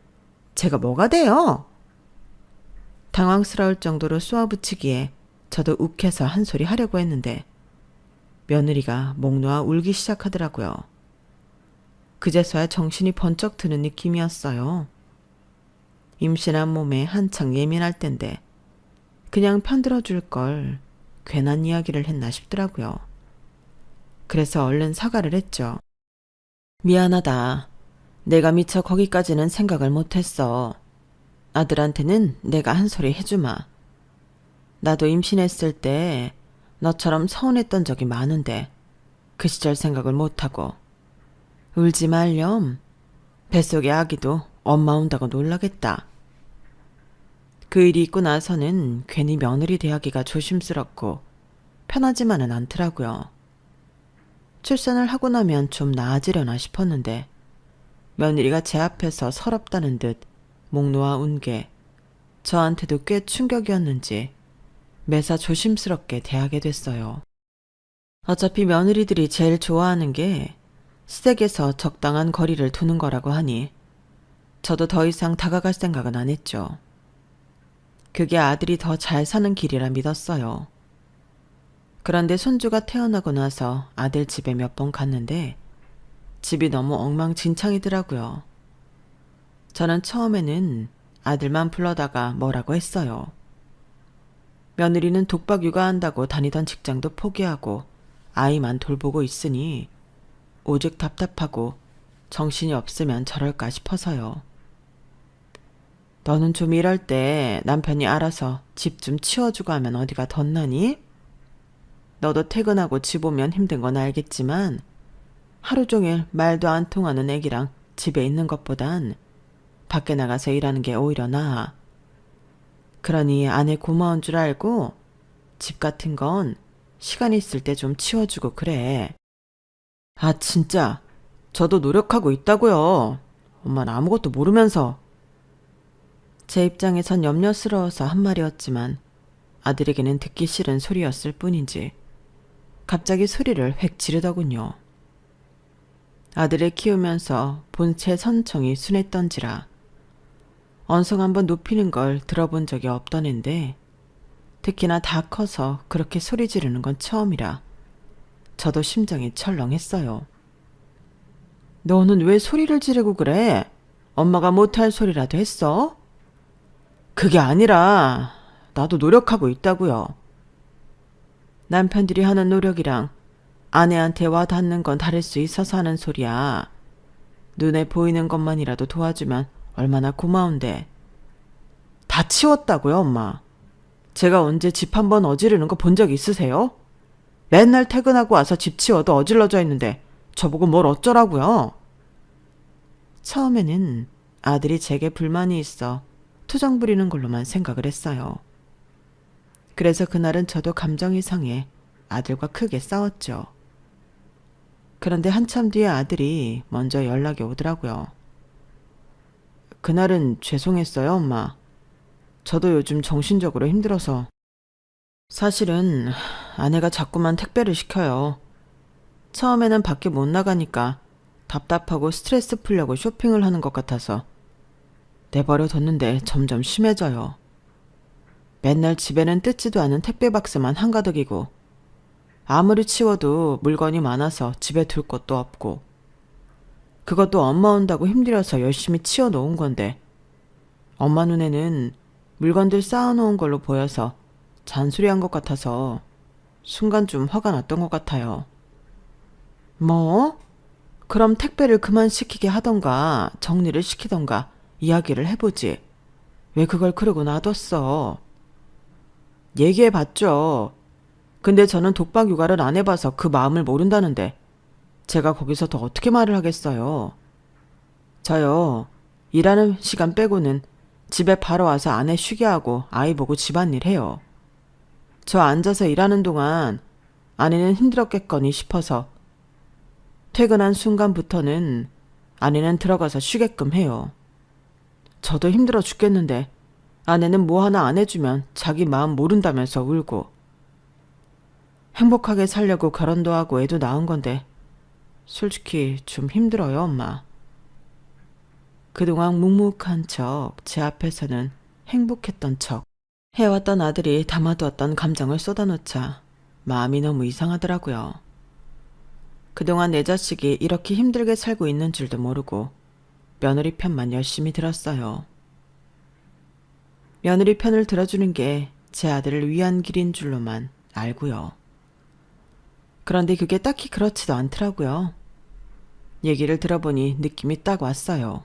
제가 뭐가 돼요? 당황스러울 정도로 쏘아붙이기에 저도 욱해서 한 소리 하려고 했는데 며느리가 목 놓아 울기 시작하더라고요. 그제서야 정신이 번쩍 드는 느낌이었어요. 임신한 몸에 한창 예민할 땐데 그냥 편들어줄 걸 괜한 이야기를 했나 싶더라고요. 그래서 얼른 사과를 했죠. 미안하다. 내가 미처 거기까지는 생각을 못했어. 아들한테는 내가 한 소리 해주마. 나도 임신했을 때 너처럼 서운했던 적이 많은데 그 시절 생각을 못하고. 울지 말렴. 뱃속의 아기도 엄마 온다고 놀라겠다. 그 일이 있고 나서는 괜히 며느리 대하기가 조심스럽고 편하지만은 않더라고요. 출산을 하고 나면 좀 나아지려나 싶었는데 며느리가 제 앞에서 서럽다는 듯 목 놓아 운 게 저한테도 꽤 충격이었는지 매사 조심스럽게 대하게 됐어요. 어차피 며느리들이 제일 좋아하는 게 시댁에서 적당한 거리를 두는 거라고 하니 저도 더 이상 다가갈 생각은 안 했죠. 그게 아들이 더 잘 사는 길이라 믿었어요. 그런데 손주가 태어나고 나서 아들 집에 몇 번 갔는데 집이 너무 엉망진창이더라고요. 저는 처음에는 아들만 불러다가 뭐라고 했어요. 며느리는 독박 육아한다고 다니던 직장도 포기하고 아이만 돌보고 있으니 오직 답답하고 정신이 없으면 저럴까 싶어서요. 너는 좀 이럴 때 남편이 알아서 집 좀 치워주고 하면 어디가 덧나니? 너도 퇴근하고 집 오면 힘든 건 알겠지만 하루 종일 말도 안 통하는 애기랑 집에 있는 것보단 밖에 나가서 일하는 게 오히려 나아. 그러니 아내 고마운 줄 알고 집 같은 건 시간 있을 때 좀 치워주고 그래. 아, 진짜. 저도 노력하고 있다고요. 엄마는 아무것도 모르면서. 제 입장에선 염려스러워서 한 말이었지만 아들에게는 듣기 싫은 소리였을 뿐인지 갑자기 소리를 획 지르더군요. 아들을 키우면서 본체 선청이 순했던지라 언성 한번 높이는 걸 들어본 적이 없던 앤데 특히나 다 커서 그렇게 소리 지르는 건 처음이라 저도 심장이 철렁했어요. 너는 왜 소리를 지르고 그래? 엄마가 못할 소리라도 했어? 그게 아니라 나도 노력하고 있다고요. 남편들이 하는 노력이랑 아내한테 와닿는 건 다를 수 있어서 하는 소리야. 눈에 보이는 것만이라도 도와주면 얼마나 고마운데. 다 치웠다고요, 엄마. 제가 언제 집 한번 어지르는 거 본 적 있으세요? 맨날 퇴근하고 와서 집 치워도 어질러져 있는데 저보고 뭘 어쩌라고요? 처음에는 아들이 제게 불만이 있어 투정 부리는 걸로만 생각을 했어요. 그래서 그날은 저도 감정이 상해 아들과 크게 싸웠죠. 그런데 한참 뒤에 아들이 먼저 연락이 오더라고요. 그날은 죄송했어요, 엄마. 저도 요즘 정신적으로 힘들어서. 사실은 아내가 자꾸만 택배를 시켜요. 처음에는 밖에 못 나가니까 답답하고 스트레스 풀려고 쇼핑을 하는 것 같아서 내버려 뒀는데 점점 심해져요. 맨날 집에는 뜯지도 않은 택배 박스만 한가득이고 아무리 치워도 물건이 많아서 집에 둘 곳도 없고 그것도 엄마 온다고 힘들어서 열심히 치워놓은 건데 엄마 눈에는 물건들 쌓아놓은 걸로 보여서 잔소리한 것 같아서 순간 좀 화가 났던 것 같아요. 뭐? 그럼 택배를 그만 시키게 하던가 정리를 시키던가 이야기를 해보지. 왜 그걸 그러고 놔뒀어? 얘기해봤죠. 근데 저는 독박 육아를 안 해봐서 그 마음을 모른다는데 제가 거기서 더 어떻게 말을 하겠어요. 저요, 일하는 시간 빼고는 집에 바로 와서 아내 쉬게 하고 아이 보고 집안일 해요. 저 앉아서 일하는 동안 아내는 힘들었겠거니 싶어서 퇴근한 순간부터는 아내는 들어가서 쉬게끔 해요. 저도 힘들어 죽겠는데 아내는 뭐 하나 안 해주면 자기 마음 모른다면서 울고. 행복하게 살려고 결혼도 하고 애도 낳은 건데 솔직히 좀 힘들어요, 엄마. 그동안 묵묵한 척 제 앞에서는 행복했던 척 해왔던 아들이 담아두었던 감정을 쏟아놓자 마음이 너무 이상하더라고요. 그동안 내 자식이 이렇게 힘들게 살고 있는 줄도 모르고 며느리 편만 열심히 들었어요. 며느리 편을 들어주는 게 제 아들을 위한 길인 줄로만 알고요. 그런데 그게 딱히 그렇지도 않더라고요. 얘기를 들어보니 느낌이 딱 왔어요.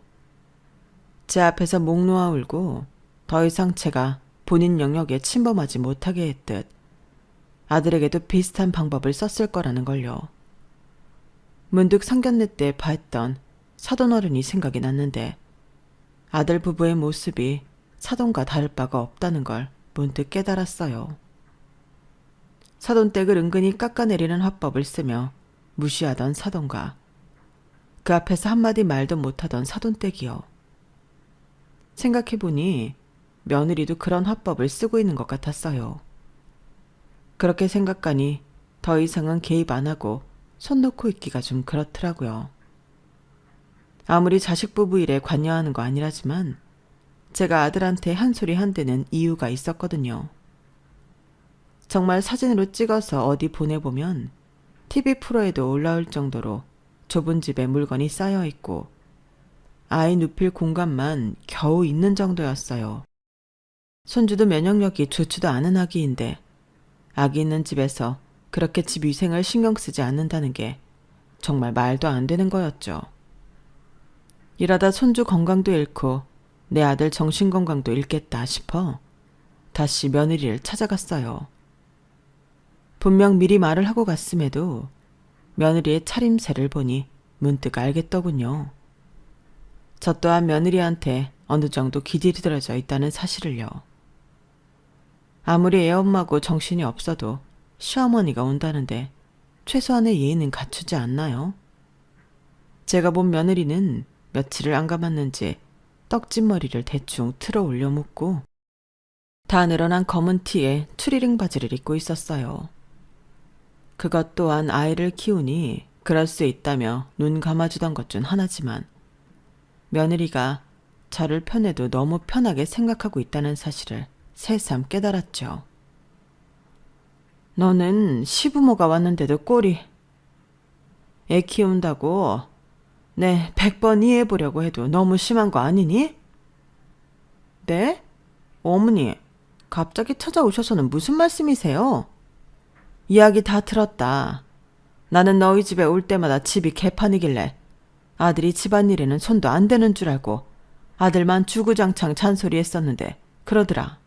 제 앞에서 목 놓아 울고 더 이상 제가 본인 영역에 침범하지 못하게 했듯 아들에게도 비슷한 방법을 썼을 거라는 걸요. 문득 상견례 때 봤던 사돈어른이 생각이 났는데 아들 부부의 모습이 사돈과 다를 바가 없다는 걸 문득 깨달았어요. 사돈댁을 은근히 깎아내리는 화법을 쓰며 무시하던 사돈과 그 앞에서 한마디 말도 못하던 사돈댁이요. 생각해보니 며느리도 그런 화법을 쓰고 있는 것 같았어요. 그렇게 생각하니 더 이상은 개입 안 하고 손 놓고 있기가 좀 그렇더라고요. 아무리 자식 부부 일에 관여하는 거 아니라지만 제가 아들한테 한 소리 한 데는 이유가 있었거든요. 정말 사진으로 찍어서 어디 보내보면 TV 프로에도 올라올 정도로 좁은 집에 물건이 쌓여 있고 아이 눕힐 공간만 겨우 있는 정도였어요. 손주도 면역력이 좋지도 않은 아기인데 아기 있는 집에서 그렇게 집 위생을 신경 쓰지 않는다는 게 정말 말도 안 되는 거였죠. 이러다 손주 건강도 잃고 내 아들 정신건강도 잃겠다 싶어 다시 며느리를 찾아갔어요. 분명 미리 말을 하고 갔음에도 며느리의 차림새를 보니 문득 알겠더군요. 저 또한 며느리한테 어느 정도 기들여져 있다는 사실을요. 아무리 애엄마고 정신이 없어도 시어머니가 온다는데 최소한의 예의는 갖추지 않나요? 제가 본 며느리는 며칠을 안 감았는지 떡진머리를 대충 틀어 올려 묶고 다 늘어난 검은 티에 추리링 바지를 입고 있었어요. 그것 또한 아이를 키우니 그럴 수 있다며 눈 감아주던 것 중 하나지만 며느리가 저를 편해도 너무 편하게 생각하고 있다는 사실을 새삼 깨달았죠. 너는 시부모가 왔는데도 꼴이. 애 키운다고 네 100번 이해해보려고 해도 너무 심한 거 아니니? 네? 어머니, 갑자기 찾아오셔서는 무슨 말씀이세요? 이야기 다 들었다. 나는 너희 집에 올 때마다 집이 개판이길래 아들이 집안일에는 손도 안 대는 줄 알고 아들만 주구장창 잔소리했었는데 그러더라.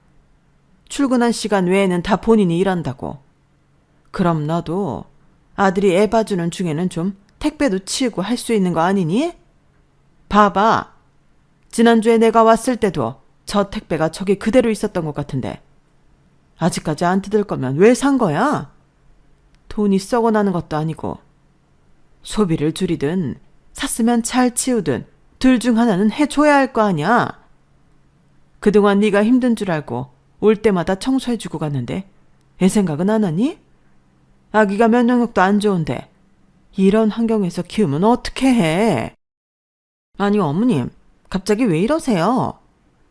출근한 시간 외에는 다 본인이 일한다고. 그럼 너도 아들이 애 봐주는 중에는 좀 택배도 치우고 할 수 있는 거 아니니? 봐봐. 지난주에 내가 왔을 때도 저 택배가 저기 그대로 있었던 것 같은데 아직까지 안 뜯을 거면 왜 산 거야? 돈이 썩어나는 것도 아니고 소비를 줄이든 샀으면 잘 치우든 둘 중 하나는 해줘야 할 거 아니야. 그동안 네가 힘든 줄 알고 올 때마다 청소해주고 갔는데 애 생각은 안 하니? 아기가 면역력도 안 좋은데 이런 환경에서 키우면 어떻게 해? 아니 어머님, 갑자기 왜 이러세요?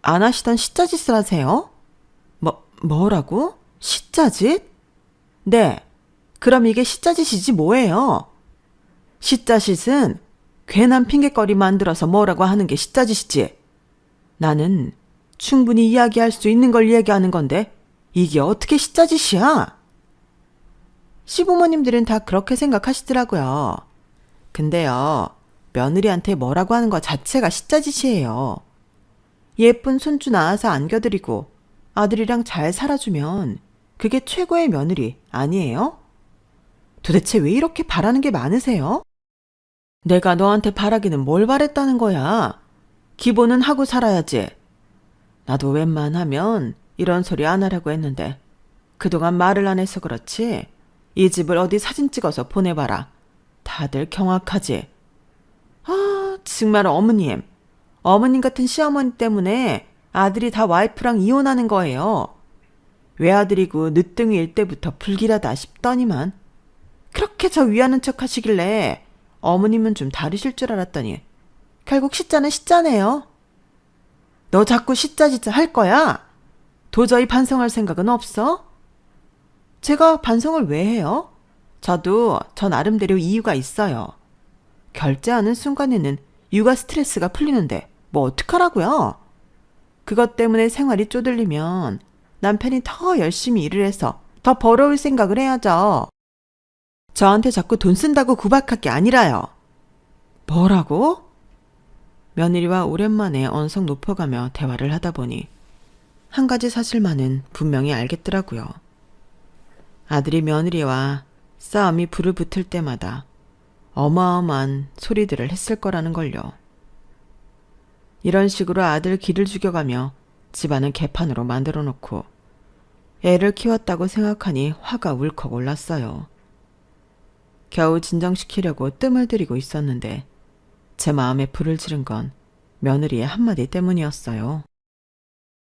안 하시던 시짜짓을 하세요? 뭐라고? 시짜짓? 네, 그럼 이게 시짜짓이지 뭐예요? 시짜짓은 괜한 핑계거리 만들어서 뭐라고 하는 게 시짜짓이지. 나는 충분히 이야기할 수 있는 걸 얘기하는 건데 이게 어떻게 시짜짓이야? 시부모님들은 다 그렇게 생각하시더라고요. 근데요, 며느리한테 뭐라고 하는 것 자체가 시짜짓이에요. 예쁜 손주 낳아서 안겨드리고 아들이랑 잘 살아주면 그게 최고의 며느리 아니에요? 도대체 왜 이렇게 바라는 게 많으세요? 내가 너한테 바라기는 뭘 바랬다는 거야? 기본은 하고 살아야지. 나도 웬만하면 이런 소리 안 하려고 했는데 그동안 말을 안 해서 그렇지 이 집을 어디 사진 찍어서 보내봐라. 다들 경악하지. 아, 정말 어머님 같은 시어머니 때문에 아들이 다 와이프랑 이혼하는 거예요. 외아들이고 늦둥이일 때부터 불길하다 싶더니만 그렇게 저 위하는 척 하시길래 어머님은 좀 다르실 줄 알았더니 결국 시짜는 시짜네요. 너 자꾸 시짜지짜 할 거야? 도저히 반성할 생각은 없어? 제가 반성을 왜 해요? 저도 저 나름대로 이유가 있어요. 결제하는 순간에는 육아 스트레스가 풀리는데 뭐 어떡하라고요? 그것 때문에 생활이 쪼들리면 남편이 더 열심히 일을 해서 더 벌어올 생각을 해야죠. 저한테 자꾸 돈 쓴다고 구박할 게 아니라요. 뭐라고? 며느리와 오랜만에 언성 높여가며 대화를 하다 보니 한 가지 사실만은 분명히 알겠더라고요. 아들이 며느리와 싸움이 불을 붙을 때마다 어마어마한 소리들을 했을 거라는 걸요. 이런 식으로 아들 기를 죽여가며 집안은 개판으로 만들어 놓고 애를 키웠다고 생각하니 화가 울컥 올랐어요. 겨우 진정시키려고 뜸을 들이고 있었는데 제 마음에 불을 지른 건 며느리의 한마디 때문이었어요.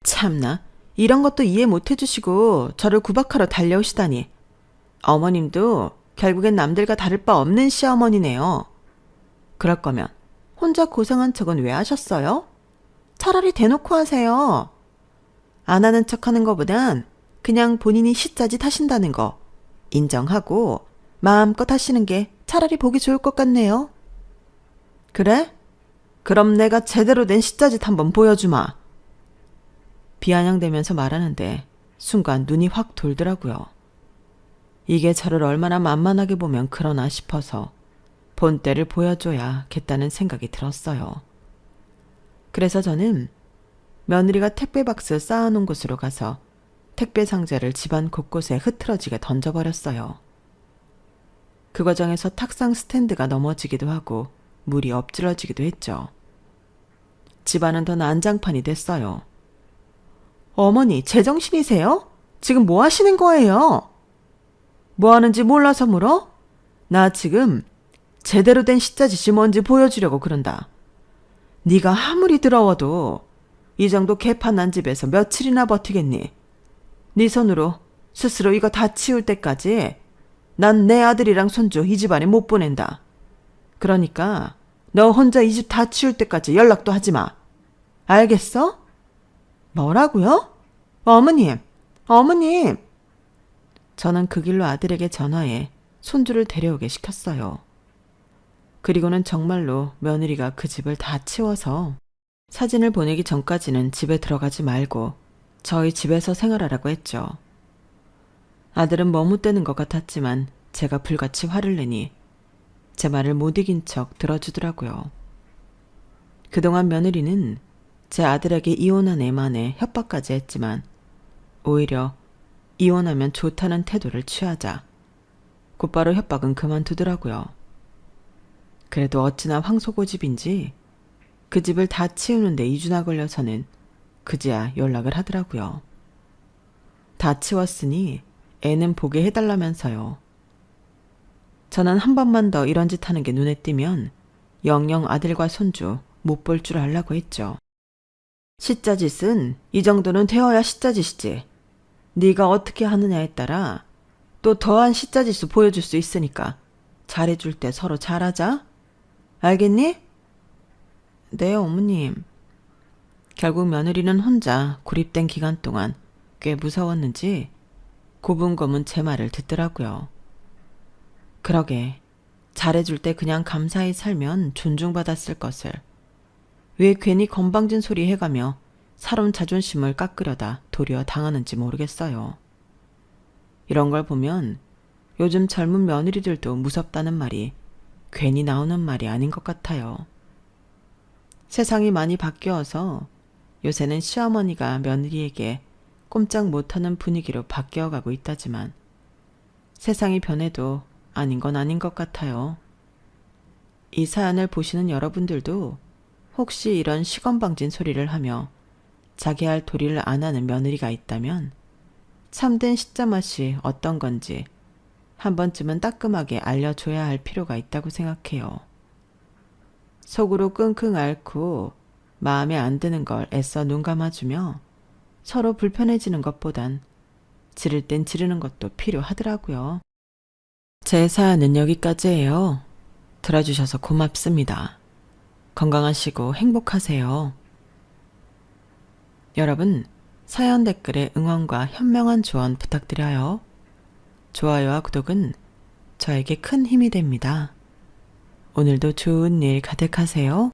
참나, 이런 것도 이해 못 해주시고 저를 구박하러 달려오시다니. 어머님도 결국엔 남들과 다를 바 없는 시어머니네요. 그럴 거면 혼자 고생한 척은 왜 하셨어요? 차라리 대놓고 하세요. 안 하는 척 하는 거보단 그냥 본인이 시짜짓 하신다는 거 인정하고 마음껏 하시는 게 차라리 보기 좋을 것 같네요. 그래? 그럼 내가 제대로 된 시짜짓 한번 보여주마. 비아냥대면서 말하는데 순간 눈이 확 돌더라고요. 이게 저를 얼마나 만만하게 보면 그러나 싶어서 본때를 보여줘야겠다는 생각이 들었어요. 그래서 저는 며느리가 택배 박스 쌓아놓은 곳으로 가서 택배 상자를 집안 곳곳에 흐트러지게 던져버렸어요. 그 과정에서 탁상 스탠드가 넘어지기도 하고 물이 엎질러지기도 했죠. 집안은 더 난장판이 됐어요. 어머니, 제정신이세요? 지금 뭐 하시는 거예요? 뭐 하는지 몰라서 물어? 나 지금 제대로 된 시짜짓이 뭔지 보여주려고 그런다. 네가 아무리 더러워도 이 정도 개판난 집에서 며칠이나 버티겠니? 네 손으로 스스로 이거 다 치울 때까지 난 내 아들이랑 손주 이 집안에 못 보낸다. 그러니까 너 혼자 이 집 다 치울 때까지 연락도 하지 마. 알겠어? 뭐라고요? 어머님, 어머님. 저는 그 길로 아들에게 전화해 손주를 데려오게 시켰어요. 그리고는 정말로 며느리가 그 집을 다 치워서 사진을 보내기 전까지는 집에 들어가지 말고 저희 집에서 생활하라고 했죠. 아들은 머뭇대는 것 같았지만 제가 불같이 화를 내니 제 말을 못 이긴 척 들어주더라고요. 그동안 며느리는 제 아들에게 이혼한 애만에 협박까지 했지만 오히려 이혼하면 좋다는 태도를 취하자 곧바로 협박은 그만두더라고요. 그래도 어찌나 황소고집인지 그 집을 다 치우는데 2주나 걸려서는 그제야 연락을 하더라고요. 다 치웠으니 애는 보게 해달라면서요. 저는 한 번만 더 이런 짓 하는 게 눈에 띄면 영영 아들과 손주 못 볼 줄 알라고 했죠. 시짜짓은 이 정도는 되어야 시짜짓이지. 네가 어떻게 하느냐에 따라 또 더한 시짜짓을 보여줄 수 있으니까 잘해줄 때 서로 잘하자. 알겠니? 네, 어머님. 결국 며느리는 혼자 고립된 기간 동안 꽤 무서웠는지 고분고분 제 말을 듣더라고요. 그러게 잘해줄 때 그냥 감사히 살면 존중받았을 것을 왜 괜히 건방진 소리 해가며 사람 자존심을 깎으려다 도리어 당하는지 모르겠어요. 이런 걸 보면 요즘 젊은 며느리들도 무섭다는 말이 괜히 나오는 말이 아닌 것 같아요. 세상이 많이 바뀌어서 요새는 시어머니가 며느리에게 꼼짝 못하는 분위기로 바뀌어가고 있다지만 세상이 변해도 아닌 건 아닌 것 같아요. 이 사연을 보시는 여러분들도 혹시 이런 시건방진 소리를 하며 자기 할 도리를 안 하는 며느리가 있다면 참된 시짜 맛이 어떤 건지 한 번쯤은 따끔하게 알려줘야 할 필요가 있다고 생각해요. 속으로 끙끙 앓고 마음에 안 드는 걸 애써 눈 감아주며 서로 불편해지는 것보단 지를 땐 지르는 것도 필요하더라고요. 제 사연은 여기까지예요. 들어주셔서 고맙습니다. 건강하시고 행복하세요. 여러분, 사연 댓글에 응원과 현명한 조언 부탁드려요. 좋아요와 구독은 저에게 큰 힘이 됩니다. 오늘도 좋은 일 가득하세요.